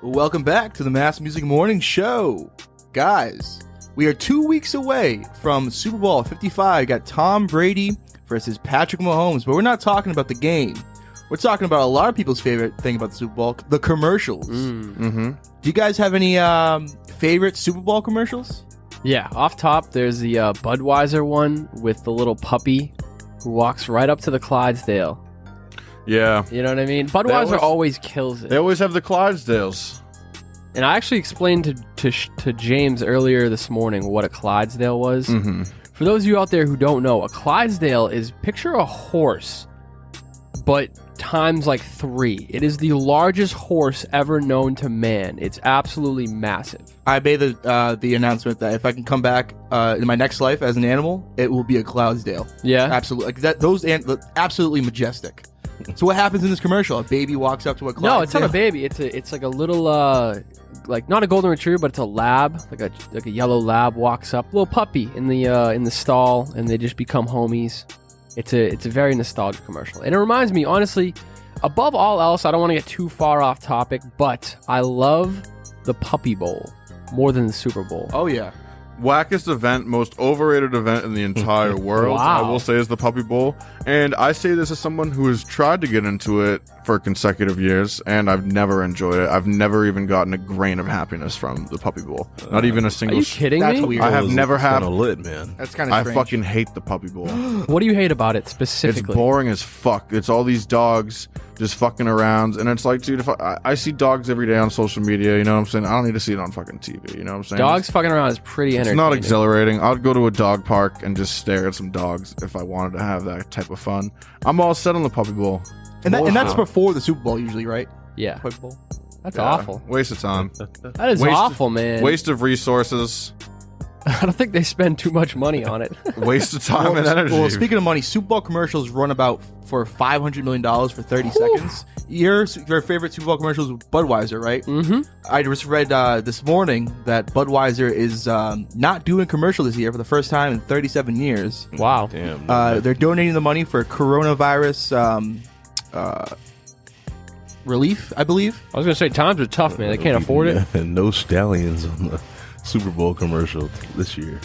Welcome back to the Mass Music Morning Show. Guys, we are 2 weeks away from Super Bowl 55. Got Tom Brady versus Patrick Mahomes, but we're not talking about the game. We're talking about a lot of people's favorite thing about the Super Bowl, the commercials. Mm-hmm. Do you guys have any favorite Super Bowl commercials? Yeah, off top, there's the Budweiser one with the little puppy who walks right up to the Clydesdale. Yeah. You know what I mean? Budweiser always kills it. They always have the Clydesdales. And I actually explained to James earlier this morning what a Clydesdale was. Mm-hmm. For those of you out there who don't know, a Clydesdale is, picture a horse, but times like 3. It is the largest horse ever known to man. It's absolutely massive. I made the announcement that if I can come back in my next life as an animal, it will be a Clydesdale. Yeah? Absolutely. Like that. Those absolutely majestic. So what happens in this commercial? A baby walks up to a Clydesdale? No, it's not a baby. It's like a little like not a golden retriever, but it's a lab, like a yellow lab walks up, little puppy in the stall, and they just become homies. It's a very nostalgic commercial, and it reminds me, honestly, above all else, I don't want to get too far off topic, but I love the Puppy Bowl more than the Super Bowl. Oh yeah. Wackest event, most overrated event in the entire world, Wow. I will say, is the Puppy Bowl. And I say this as someone who has tried to get into it for consecutive years, and I've never enjoyed it. I've never even gotten a grain of happiness from the Puppy Bowl. Not even a single. Are you kidding That's me? weird. I have never had. Kind of lit, man. That's kind of I strange. fucking hate the Puppy Bowl. What do you hate about it It's specifically? boring as fuck. It's all these dogs just fucking around, and it's like, dude, if I see dogs every day on social media, you know what I'm saying? I don't need to see it on fucking TV. You know what I'm saying? Dogs fucking around is pretty It's entertaining. not exhilarating. I'd go to a dog park and just stare at some dogs if I wanted to have that type of fun. I'm all set on the Puppy Bowl. And that's Bullshit. before the Super Bowl usually, right? Yeah, Puppy Bowl. that's Yeah. awful. Waste of time. That is Waste- awful, man. Waste of resources. I don't think they spend too much money on it. Waste of time and energy. Well, speaking of money, Super Bowl commercials run about for $500 million for 30 seconds. Your favorite Super Bowl commercials was Budweiser, right? Mm-hmm. I just read this morning that Budweiser is not doing a commercial this year for the first time in 37 years. Wow. Damn. They're donating the money for coronavirus relief, I believe. I was gonna say times are tough, man. They can't afford it. And no stallions on the Super Bowl commercial this year.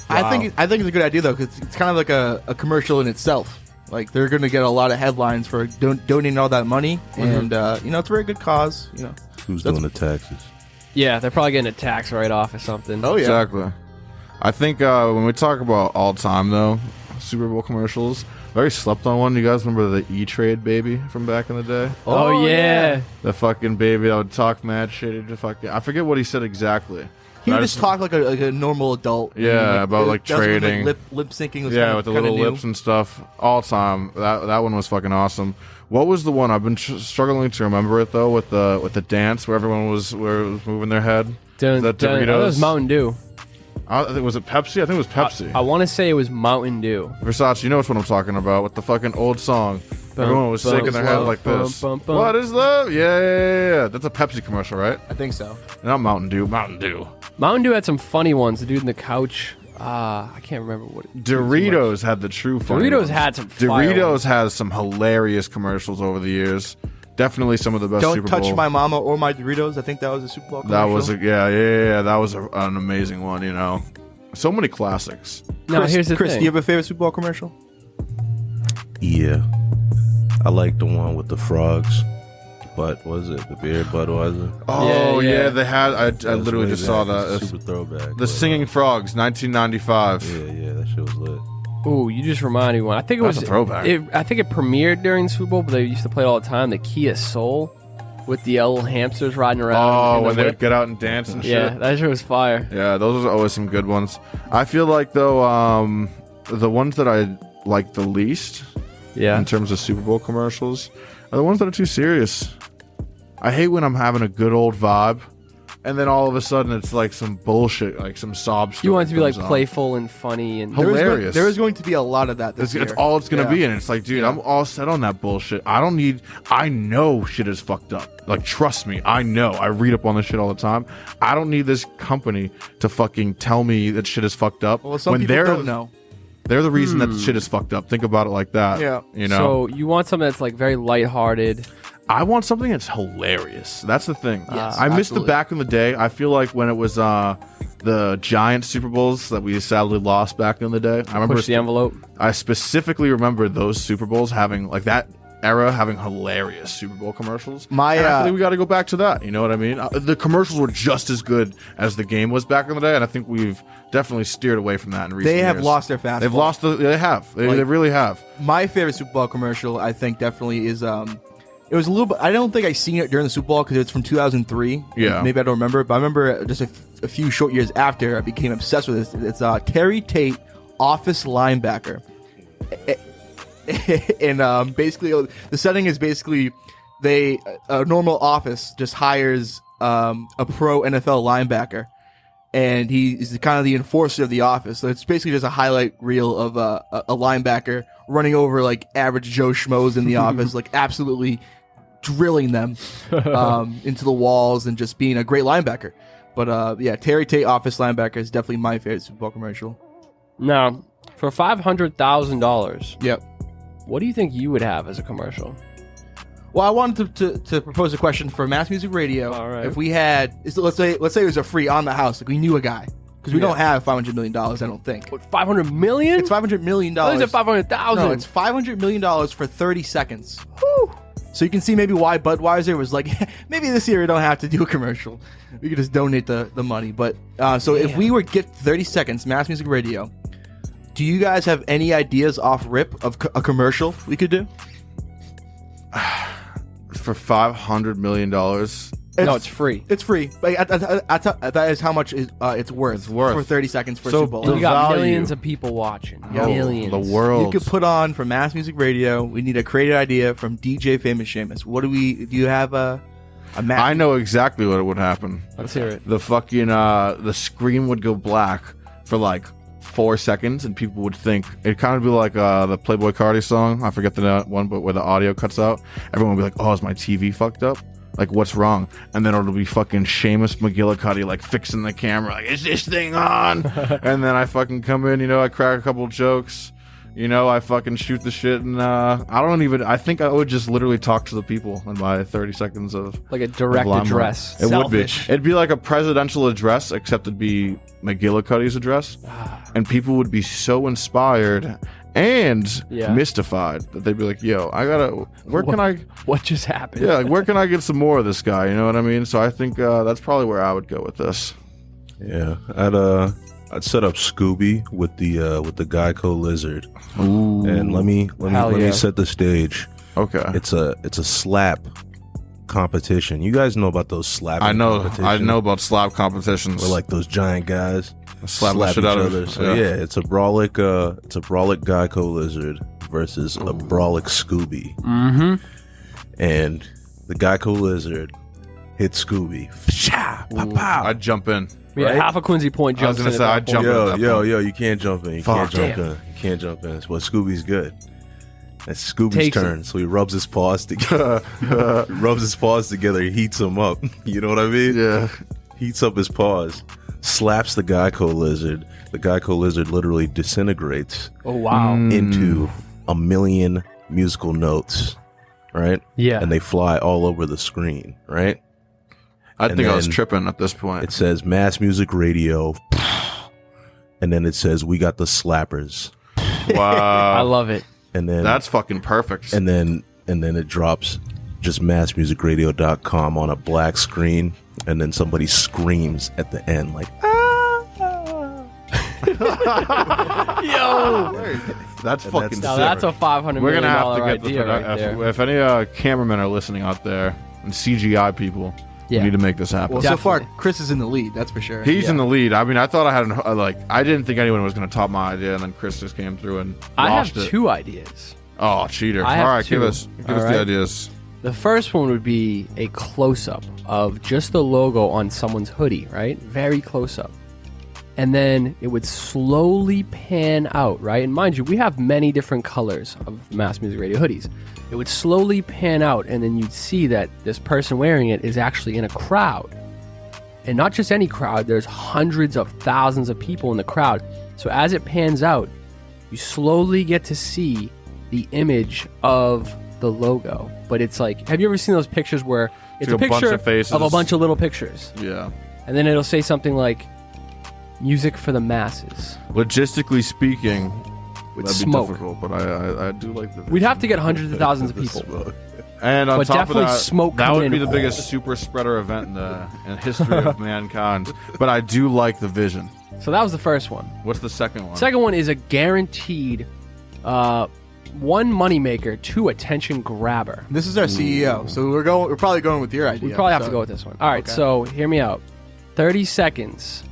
I think it's a good idea though, because it's kind of like a commercial in itself. Like they're going to get a lot of headlines for donating all that money, and it's a very good cause. You know, Who's doing the taxes? Yeah, they're probably getting a tax write-off or something. oh yeah, Exactly. I think when we talk about all time, though, Super Bowl commercials, very slept on one. You guys remember the E-Trade baby from back in the day? Oh, yeah. The fucking baby that would talk mad shit. He'd just fucking, I forget what he said exactly. he But would I just talk like a normal adult. Yeah, about, like, that's when, trading. lip syncing was Yeah, with the little new. lips and stuff. All time. That one was fucking awesome. What was the one? I've been struggling to remember it though. With the dance where everyone was moving their head. Dun, That dun, Doritos? oh, that was Mountain Dew. Was it Pepsi? I think it was Pepsi. I want to say it was Mountain Dew. Versace, you know which one I'm talking about with the fucking old song. Everyone was shaking their head like this. What is love? Yeah. That's a Pepsi commercial, right? I think so. Not Mountain Dew. Mountain Dew. Mountain Dew had some funny ones. The dude in the couch. I can't remember what. Doritos had the true funny Doritos ones. had some fire Doritos ones. has some hilarious commercials over the years. Definitely some of the best Don't Super touch Bowl. my mama or my Doritos. I think that was a Super Bowl That commercial. was yeah. That was an amazing one. You know, so many classics. Now Chris, here's the Chris, thing. do you have a favorite Super Bowl commercial? Yeah. I like the one with the frogs. But was it the beer Budweiser? Oh Yeah, yeah. they had. I That was literally way just saw back. that. It's a super throwback. The but, Singing Frogs, 1995. Yeah, that shit was lit. Ooh, you just reminded me one. I think it That's was a throwback. I think it premiered during the Super Bowl, but they used to play it all the time. The Kia Soul with the little hamsters riding around. Oh, in the when they would whip. get out and dance and shit. Yeah, that shit was fire. Yeah, those are always some good ones. I feel like though, the ones that I like the least Yeah. in terms of Super Bowl commercials are the ones that are too serious. I hate when I'm having a good old vibe, and then all of a sudden it's like some bullshit, like some sob story. You want it to be like comes on. playful and funny and Hilarious. There is going to be a lot of that this It's year. all it's gonna Yeah. be, and it's like, dude, I'm all set on that bullshit. I know shit is fucked up. Like, trust me, I know. I read up on this shit all the time. I don't need this company to fucking tell me that shit is fucked up. Well, some people don't know. They're the reason that the shit is fucked up. Think about it like that. Yeah. You know? So you want something that's like very lighthearted. I want something that's hilarious. That's the thing. Yes, I missed the absolutely. back in the day. I feel like when it was the Giant Super Bowls that we sadly lost back in the day. I remember Push the envelope. I specifically remember those Super Bowls having like that era having hilarious Super Bowl commercials. And I think we got to go back to that. You know what I mean? The commercials were just as good as the game was back in the day, and I think we've definitely steered away from that in recent years. They have lost their fastball. They've lost the. They have. They really have. My favorite Super Bowl commercial, I think, definitely is it was a little bit. I don't think I seen it during the Super Bowl because it's from 2003. Yeah. Maybe I don't remember, but I remember just a few short years after I became obsessed with this. It's Terry Tate, office linebacker, and basically the setting is basically a normal office just hires a pro NFL linebacker. And he's kind of the enforcer of the office. So it's basically just a highlight reel of a linebacker running over like average Joe Schmoes in the office, like absolutely drilling them into the walls and just being a great linebacker. But yeah, Terry Tate, office linebacker, is definitely my favorite Super Bowl commercial. Now, for $500,000, Yep. what do you think you would have as a commercial? Well, I wanted to propose a question for Mass Music Radio. All right. If we had, let's say it was a free on the house, like we knew a guy, because we Yeah. don't have $500 million. I don't think What, $500 million? it's $500 million. I thought you said 500,000. No, it's $500 million for 30 seconds. Whew. So you can see maybe why Budweiser was like, maybe this year we don't have to do a commercial. We could just donate the money. But so if we were gift 30 seconds, Mass Music Radio, do you guys have any ideas off rip of a commercial we could do? For $500 million. No, it's free. It's free. Like, that is how much it's worth. It's worth. For 30 seconds for So Super Bowl. the You got value. millions of people watching. Yeah. Millions. The world. You could put on for Mass Music Radio. We need a creative idea from DJ Famous Seamus. What do you have a Mass? I know exactly what would happen. Let's hear it. The fucking the screen would go black for like 4 seconds, and people would think it'd kind of be like the Playboy Cardi song. I forget the one, but where the audio cuts out. Everyone would be like, "Oh, is my TV fucked up? Like, what's wrong?" And then it'll be fucking Seamus McGillicuddy like fixing the camera, like, "Is this thing on?" And then I fucking come in, I crack a couple jokes. I fucking shoot the shit, and I think I would just literally talk to the people in my 30 seconds of Like a direct limelight. address. It Selfish. would be. It'd be like a presidential address, except it'd be McGillicuddy's address, and people would be so inspired and Yeah. mystified that they'd be like, "Yo, where can I? What just happened? Yeah, like, where can I get some more of this guy?" You know what I mean? So I think that's probably where I would go with this. Yeah, I'd set up Scooby with the Geico lizard, Ooh. and let me Hell yeah. set the stage. Okay. It's a slap competition. You guys know about those slapping I know competitions? about slap competitions. Where like those giant guys slap the slap shit each out of other. it. So yeah, it's a brawlic Geico lizard versus a brawlic Scooby, Mm-hmm. and the Geico lizard hits Scooby. Psha, pow, pow. I'd jump in. Yeah, Right? half a Quincy Point I was jumps gonna in say, at I'd that jump point. in. Yo, at that yo, point. yo, you can't jump in. You Fuck. can't jump Damn. in. You can't jump in. It's what Scooby's good. It's Scooby's Takes turn. So he rubs his paws together. He rubs his paws together. He heats them up. You know what I mean? Yeah. Heats up his paws. Slaps the Geico lizard. The Geico lizard literally disintegrates Oh, wow. into a million musical notes. Right? Yeah. And they fly all over the screen. Right? I And think I was then tripping at this point. It says Mass Music Radio. And then it says we got the slappers. I Wow. love it. And then That's fucking perfect. and then it drops just massmusicradio.com on a black screen, and then somebody screams at the end like Yo. That's And fucking Now sick. that's a $500 We're million gonna have to get idea right there. if any cameramen are listening out there and CGI people, Yeah. we need to make this happen. Well, so far Definitely. Chris is in the lead. That's for sure. He's in the lead. I mean, I thought I had I didn't think anyone was going to top my idea, and then Chris just came through and I have launched it. 2 ideas. Oh, cheater! I All have right, give 2. us All the right. ideas. The first one would be a close-up of just the logo on someone's hoodie, right? Very close-up. And then it would slowly pan out, right? And mind you, we have many different colors of Mass Music Radio hoodies. It would slowly pan out, and then you'd see that this person wearing it is actually in a crowd. And not just any crowd, there's hundreds of thousands of people in the crowd. So as it pans out, you slowly get to see the image of the logo, but it's like, have you ever seen those pictures where it's like a a bunch picture of faces. of a bunch of little pictures, Yeah. and then it'll say something like "music for the masses." Logistically speaking, With that'd smoke. be difficult, but I do like the. We'd have to get hundreds of thousands of The people. smoke. And on But top of definitely that, smoke that coming would be in. the biggest super spreader event in the history of mankind. But I do like the vision. So that was the first one. What's the second one? Second one is a guaranteed one moneymaker, two attention grabber. This is our CEO, so we're probably going with your idea. We probably have to so- go with this one. All right, Okay. so hear me out. 30 seconds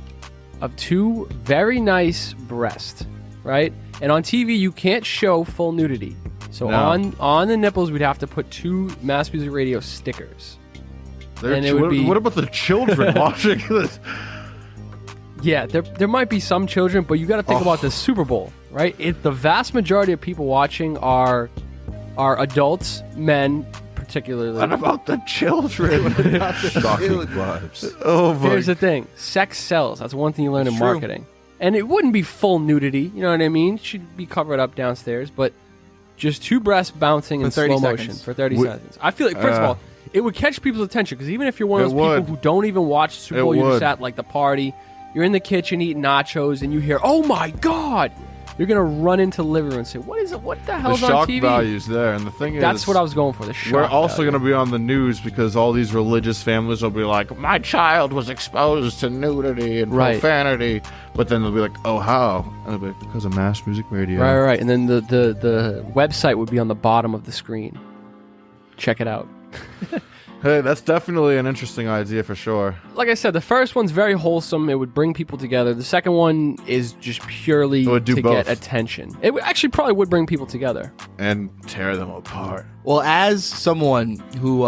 of two very nice breasts, right? And on TV, you can't show full nudity. So No. on the nipples, we'd have to put two Mass Music Radio stickers. and it would what, be- what about the children watching this? Yeah, there might be some children, but you got to think about the Super Bowl, right? The vast majority of people watching are adults, men particularly. What about the children? Shocking vibes. Oh my! Here's the thing: sex sells. That's one thing you learn in It's true. marketing. And it wouldn't be full nudity, you know what I mean? It should be covered up downstairs, but just two breasts bouncing in For 30 slow motion seconds. for 30 seconds. I feel like, first of all, it would catch people's attention because even if you're one of It those would. people who don't even watch the Super It Bowl, you're just would. at like the party, you're in the kitchen eating nachos, and you hear, "Oh my God!" You're gonna run into the living room and say, "What is it? What the the hell's on shock TV?" value's there, and the thing is, That's what I was going for. The shock. we're also value. going to be on the news because all these religious families will be like, my child was exposed to nudity and Right. profanity. But then they'll be like, oh, how? And they'll be like, because of Mass Music Radio. Right. And then the website would be on the bottom of the screen. Check it out. Hey, that's definitely an interesting idea for sure. Like I said, the first one's very wholesome. It would bring people together. The second one is just purely It would do to both. get attention. It actually probably would bring people together. And tear them apart. Well, as someone who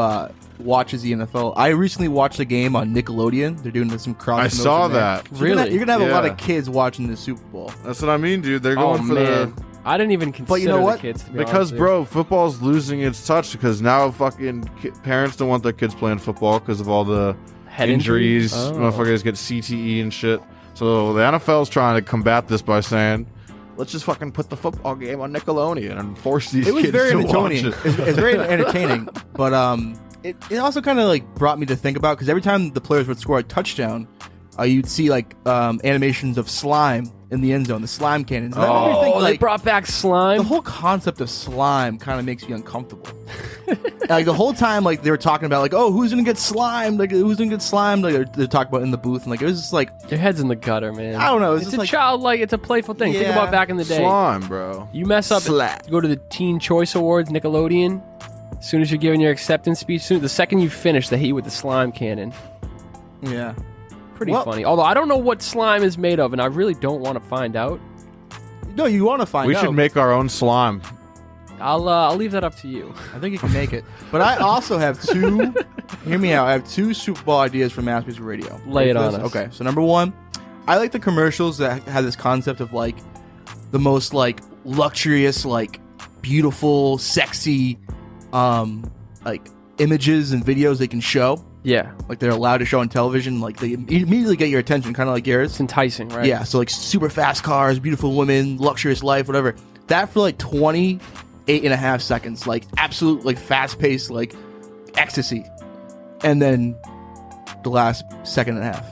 watches the NFL, I recently watched a game on Nickelodeon. They're doing some cross. I saw promotion there. that. So you're gonna have a lot Yeah. of kids watching the Super Bowl. That's what I mean, dude. They're Oh going for man, the... I didn't even consider But you know what? the kids to be Because, honest with you. bro, football's losing its touch because now fucking parents don't want their kids playing football because of all the Head injuries. injuries? Oh. Motherfuckers get CTE and shit. So the NFL's trying to combat this by saying, let's just fucking put the football game on Nickelodeon and force these It was kids very to watch entertaining. it. It's very entertaining, but it also kind of like brought me to think about because every time the players would score a touchdown, you'd see like animations of slime in the end zone, the slime cannons. And that made me think, they like, brought back slime. the whole concept of slime kind of makes me uncomfortable. Like the whole time, like they were talking about, like, oh, who's gonna get slimed? Like, who's gonna get slimed? Like they're talking about in the booth, and like it was just like, Your head's in the gutter, man. I don't know, it's It's just a like- childlike. It's a playful thing. Think Yeah. about back in the day. Slime, bro. You mess up, Slap. you go to the Teen Choice Awards, Nickelodeon. As soon as you're giving your acceptance speech, the second you finish, they hit you with the slime cannon. yeah. Pretty Well- funny. Although I don't know what slime is made of, and I really don't want to find out. No, you want to find We out. should make our own slime. I'll leave that up to you. I think you can make it. But I also have two. Hear me out. I have two Super Bowl ideas for Mass Music Radio. Lay Ready it for on this? us. Okay, so number one, I like the commercials that have this concept of like the most like luxurious, like beautiful, sexy, like images and videos they can show. Yeah, Like they're allowed to show on television. Like they immediately get your attention, kind of like yours. it's enticing, right? Yeah, so like super fast cars, beautiful women, luxurious life, whatever. That for like 28.5 seconds, like absolute like fast paced like ecstasy. And then the last second and a half,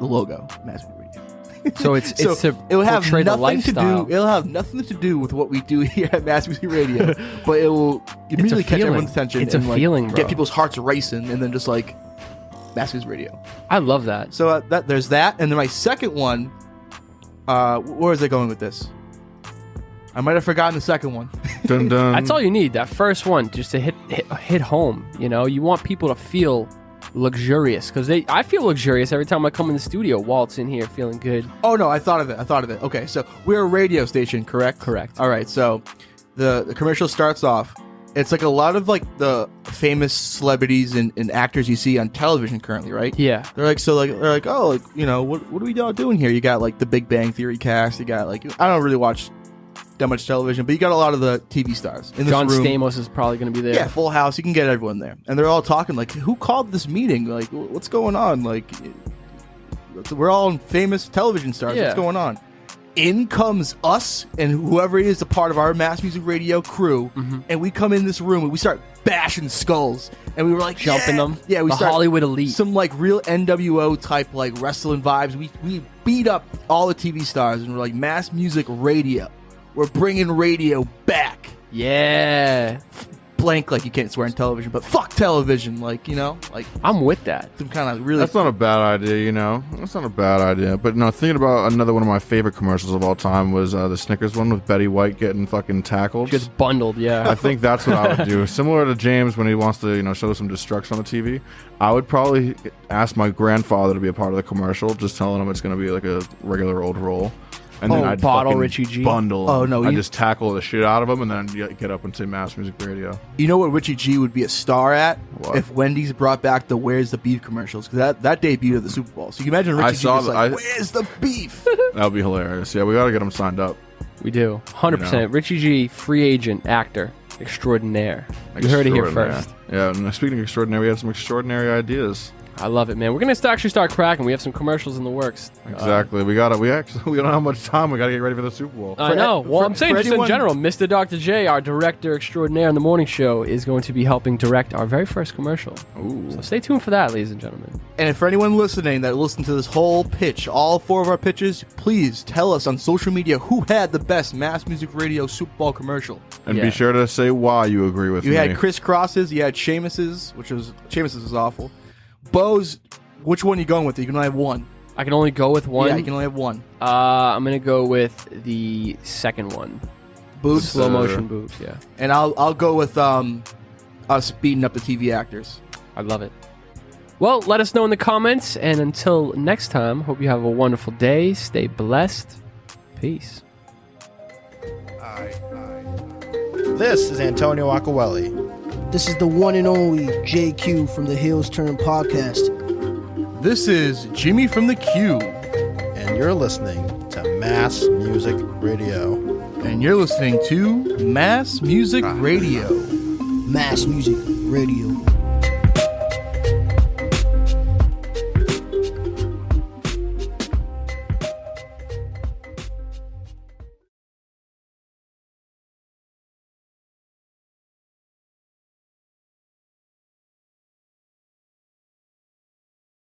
the logo, Mass Music Radio. So it's So to it will have portray the nothing to do. lifestyle. It'll have nothing to do with what we do here at Mass Music Radio, but it will immediately catch feeling. everyone's attention. It's a and, like, feeling, bro. get people's hearts racing, and then just like Mass Music Radio. I love that. So that there's that, and then my second one. Where is it going with this? I might have forgotten the second one. Dun, dun. That's all you need. That first one, just to hit home. You know, you want people to feel luxurious because I feel luxurious every time I come in the studio, waltz in here feeling good. Oh no, I thought of it. Okay, so we're a radio station, correct? Correct. All right, so the commercial starts off. It's like a lot of like the famous celebrities and actors you see on television currently, right? Yeah. They're like, oh, like, you know, what are we all doing here? You got like the Big Bang Theory cast. You got like, I don't really watch that much television, but you got a lot of the TV stars in this John room. Stamos is probably going to be there. Yeah, Full House. You can get everyone there, and they're all talking like, "Who called this meeting? Like, what's going on? Like, we're all famous television stars. Yeah. What's going on?" in comes us and whoever it is a part of our Mass Music Radio crew, and we come in this room and we start bashing skulls, and we were like Jumping them. Yeah, we The start Hollywood elite. some like real NWO type like wrestling vibes. We beat up all the TV stars, and we're like, Mass Music Radio, we're bringing radio back. Yeah. Blank, like you can't swear on television, but fuck television, like, you know, like I'm with that. some kind of really. That's not a bad idea, you know. That's not a bad idea. But no, thinking about another one of my favorite commercials of all time was the Snickers one with Betty White getting fucking tackled. Gets bundled, yeah. I think that's what I would do. Similar to James when he wants to, you know, show some destruction on the TV. I would probably ask my grandfather to be a part of the commercial, just telling him it's going to be like a regular old role. And then I'd bottle fucking Richie G. bundle. Oh, no, I'd you- just tackle the shit out of him, and then get up and say Mass Music Radio. You know what Richie G would be a star at? What? If Wendy's brought back the Where's the Beef commercials, because that debuted at the Super Bowl. So you can imagine Richie I G saw just that- like, I- where's the beef? That would be hilarious. Yeah, we got to get him signed up. We do. 100%. You know. Richie G, free agent, actor, extraordinaire. You heard it here Extraordinary. first. Yeah, and speaking of extraordinary, we had some extraordinary ideas. I love it, man. We're going to actually start cracking. We have some commercials in the works. Exactly. We don't have much time. We got to get ready for the Super Bowl. I know. Well, for- I'm saying for just anyone- in general, Mr. Dr. J, our director extraordinaire in the morning show, is going to be helping direct our very first commercial. Ooh. So stay tuned for that, ladies and gentlemen. And for anyone listening that listened to this whole pitch, all 4 of our pitches, please tell us on social media who had the best Mass Music Radio Super Bowl commercial. And Yeah. be sure to say why you agree with You me. had Chris Cross's, you had Seamus's, Seamus's was awful. Bo's, which one are you going with? You can only have one. I can only go with one. Yeah, you can only have one. I'm going to go with the second one. Boots. Slow motion boobs, yeah. And I'll go with us beating up the TV actors. I love it. Well, let us know in the comments. And until next time, hope you have a wonderful day. Stay blessed. Peace. This is Antonio Acquelli. This is the one and only JQ from the Hills Turn podcast. This is Jimmy from the Q, And you're listening to Mass Music Radio. and you're listening to Mass Music Radio. Mass Music Radio.